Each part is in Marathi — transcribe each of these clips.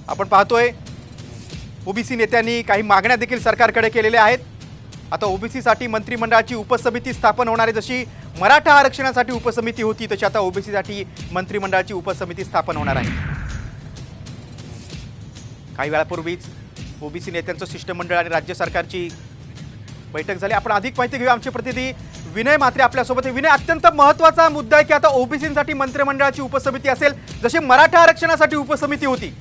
आपण पाहतोय ओबीसी नेत्यांनी काही मागण्या देखील सरकारकडे केलेल्या आहेत। आता ओबीसीसाठी मंत्रिमंडळाची उपसमिती स्थापन होणार आहे। जशी मराठा आरक्षणासाठी उपसमिती होती तशी आता ओबीसीसाठी मंत्रिमंडळाची उपसमिती स्थापन होणार आहे। काही वेळापूर्वीच ओबीसी नेत्यांचं शिष्टमंडळ आणि राज्य सरकारची बैठक झाली। आपण अधिक माहिती घेऊया। आमचे प्रतिनिधी विनय म्हात्रे आपल्यासोबत आहे। विनय, अत्यंत महत्त्वाचा मुद्दा आहे की आता ओबीसीसाठी मंत्रिमंडळाची उपसमिती असेल जशी मराठा आरक्षणासाठी उपसमिती होती।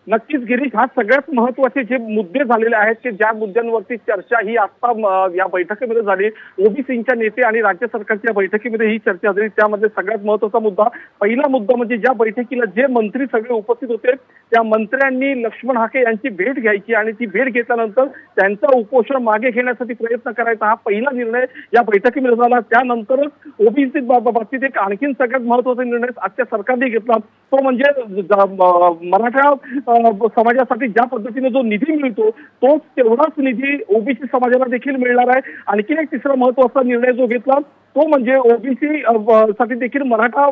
नक्कीच गिरीश, हा सगळ्यात महत्त्वाचे जे मुद्दे झालेले आहेत की ज्या मुद्द्यांवरती चर्चा ही आता या बैठकीमध्ये झाली। ओबीसीच्या नेते आणि राज्य सरकारच्या बैठकीमध्ये ही चर्चा झाली। त्यामध्ये सगळ्यात महत्त्वाचा मुद्दा, पहिला मुद्दा म्हणजे ज्या बैठकीला जे मंत्री सगळे उपस्थित होते त्या मंत्र्यांनी लक्ष्मण हाके यांची भेट घ्यायची आणि ती भेट घेतल्यानंतर त्यांचा उपोषण मागे घेण्यासाठी प्रयत्न करायचा, हा पहिला निर्णय या बैठकीमध्ये झाला। त्यानंतर ओबीसी बाबतीत एक आणखीन सगळ्यात महत्त्वाचा निर्णय आजच्या सरकारने घेतला, तो म्हणजे मराठा समाजासाठी ज्या पद्धतीने जो निधी मिळतो तोच तेवढाच निधी ओबीसी समाजाला देखील मिळणार आहे। आणखी एक तिसरा महत्त्वाचा निर्णय जो घेतला तो म्हणजे ओबीसी साठी देखील मराठा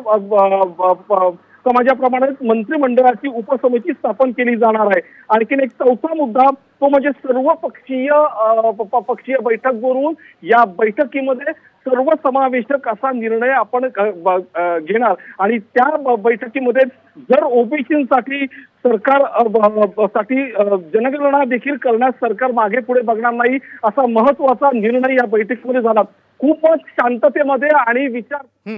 समाजाप्रमाणेच मंत्रिमंडळाची उपसमिती स्थापन केली जाणार आहे। आणखीन एक चौथा मुद्दा तो म्हणजे सर्व पक्षीय बैठक बोलवून या बैठकीमध्ये सर्वसमावेशक असा निर्णय आपण घेणार आणि त्या बैठकीमध्ये जर ओबीसीसाठी सरकार साठी जनगणना देखील करण्यास सरकार मागे पुढे बघणार नाही असा महत्त्वाचा निर्णय या बैठकीमध्ये झाला। खूपच शांततेमध्ये आणि विचार